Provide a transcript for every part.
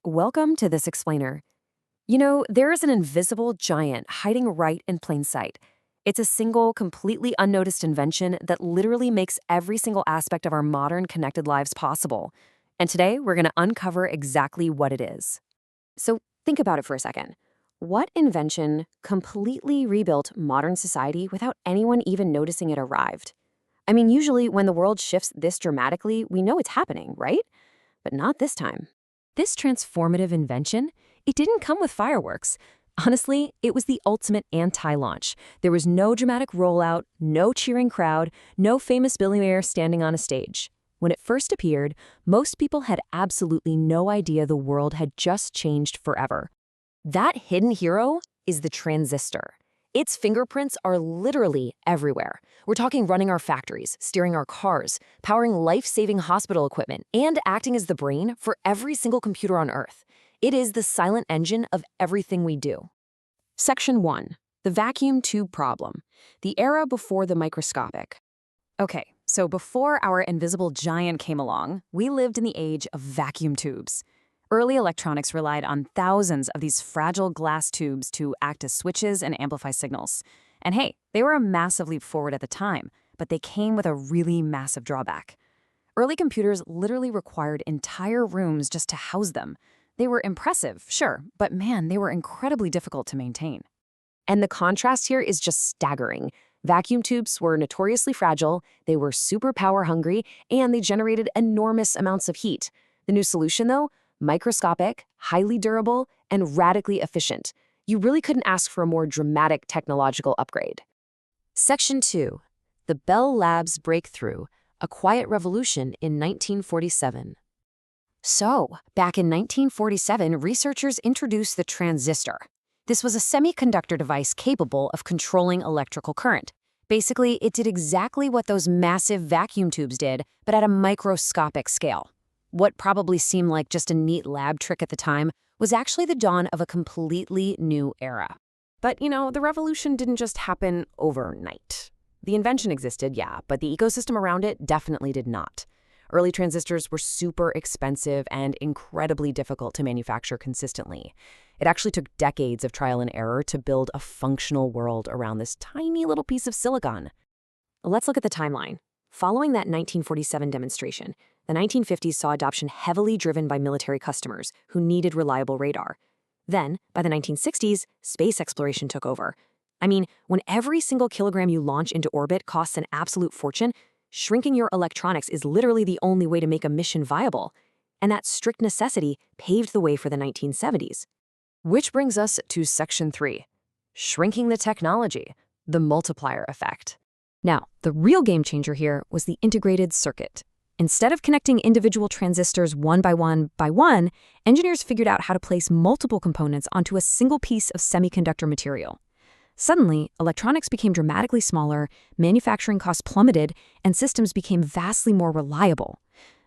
Welcome to This Explainer. There is an invisible giant hiding right in plain sight. It's a single, completely unnoticed invention that literally makes every single aspect of our modern connected lives possible. And today, we're going to uncover exactly what it is. So think about it for a second. What invention completely rebuilt modern society without anyone even noticing it arrived? I mean, usually when the world shifts this dramatically, we know it's happening, right? But not this time. This transformative invention, it didn't come with fireworks. Honestly, it was the ultimate anti-launch. There was no dramatic rollout, no cheering crowd, no famous billionaire standing on a stage. When it first appeared, most people had absolutely no idea the world had just changed forever. That hidden hero is the transistor. Its fingerprints are literally everywhere. We're talking running our factories, steering our cars, powering life-saving hospital equipment, and acting as the brain for every single computer on Earth. It is the silent engine of everything we do. Section 1. The vacuum tube problem. The era before the microscopic. Okay, so before our invisible giant came along, we lived in the age of vacuum tubes. Early electronics relied on thousands of these fragile glass tubes to act as switches and amplify signals. And hey, they were a massive leap forward at the time, but they came with a really massive drawback. Early computers literally required entire rooms just to house them. They were impressive, sure, but man, they were incredibly difficult to maintain. And the contrast here is just staggering. Vacuum tubes were notoriously fragile, they were super power hungry, and they generated enormous amounts of heat. The new solution, though? Microscopic, highly durable, and radically efficient. You really couldn't ask for a more dramatic technological upgrade. Section 2. The Bell Labs Breakthrough, a Quiet Revolution in 1947. So, back in 1947, researchers introduced the transistor. This was a semiconductor device capable of controlling electrical current. Basically, it did exactly what those massive vacuum tubes did, but at a microscopic scale. What probably seemed like just a neat lab trick at the time was actually the dawn of a completely new era. But, the revolution didn't just happen overnight. The invention existed, yeah, but the ecosystem around it definitely did not. Early transistors were super expensive and incredibly difficult to manufacture consistently. It actually took decades of trial and error to build a functional world around this tiny little piece of silicon. Let's look at the timeline. Following that 1947 demonstration, the 1950s saw adoption heavily driven by military customers who needed reliable radar. Then, by the 1960s, space exploration took over. I mean, when every single kilogram you launch into orbit costs an absolute fortune, shrinking your electronics is literally the only way to make a mission viable. And that strict necessity paved the way for the 1970s. Which brings us to Section 3. Shrinking the technology, the multiplier effect. Now, the real game changer here was the integrated circuit. Instead of connecting individual transistors one by one, engineers figured out how to place multiple components onto a single piece of semiconductor material. Suddenly, electronics became dramatically smaller, manufacturing costs plummeted, and systems became vastly more reliable.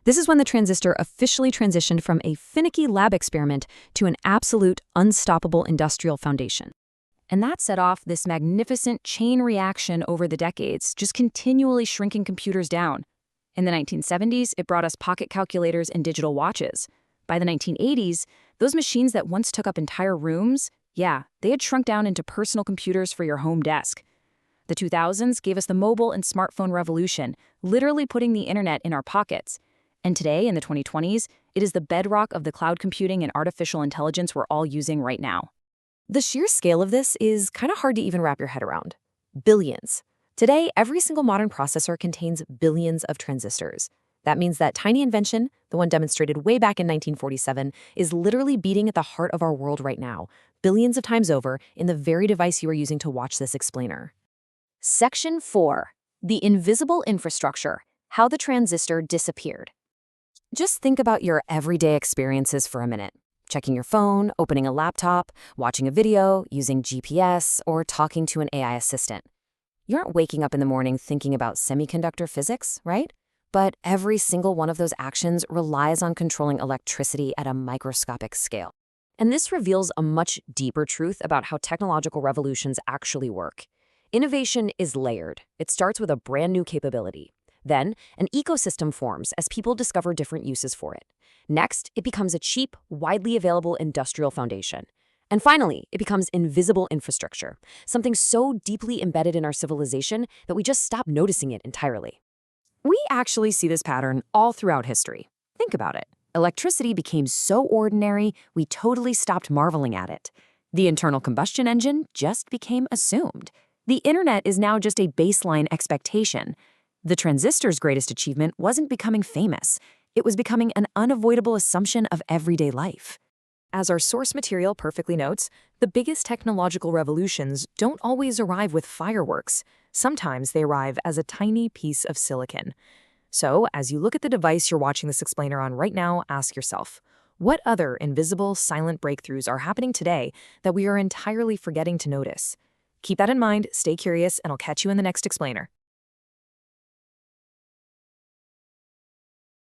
This is when the transistor officially transitioned from a finicky lab experiment to an absolute, unstoppable industrial foundation. And that set off this magnificent chain reaction over the decades, just continually shrinking computers down. In the 1970s, it brought us pocket calculators and digital watches. By the 1980s, those machines that once took up entire rooms, they had shrunk down into personal computers for your home desk. The 2000s gave us the mobile and smartphone revolution, literally putting the internet in our pockets. And today, in the 2020s, it is the bedrock of the cloud computing and artificial intelligence we're all using right now. The sheer scale of this is kind of hard to even wrap your head around. Billions. Today, every single modern processor contains billions of transistors. That means that tiny invention, the one demonstrated way back in 1947, is literally beating at the heart of our world right now, billions of times over, in the very device you are using to watch this explainer. Section 4. The invisible infrastructure, how the transistor disappeared. Just think about your everyday experiences for a minute. Checking your phone, opening a laptop, watching a video, using GPS, or talking to an AI assistant. You aren't waking up in the morning thinking about semiconductor physics, right? But every single one of those actions relies on controlling electricity at a microscopic scale. And this reveals a much deeper truth about how technological revolutions actually work. Innovation is layered. It starts with a brand new capability. Then, an ecosystem forms as people discover different uses for it. Next, it becomes a cheap, widely available industrial foundation. And finally, it becomes invisible infrastructure, something so deeply embedded in our civilization that we just stop noticing it entirely. We actually see this pattern all throughout history. Think about it. Electricity became so ordinary, we totally stopped marveling at it. The internal combustion engine just became assumed. The internet is now just a baseline expectation. The transistor's greatest achievement wasn't becoming famous. It was becoming an unavoidable assumption of everyday life. As our source material perfectly notes, the biggest technological revolutions don't always arrive with fireworks. Sometimes they arrive as a tiny piece of silicon. So, as you look at the device you're watching this explainer on right now, ask yourself, what other invisible, silent breakthroughs are happening today that we are entirely forgetting to notice? Keep that in mind, stay curious, and I'll catch you in the next explainer.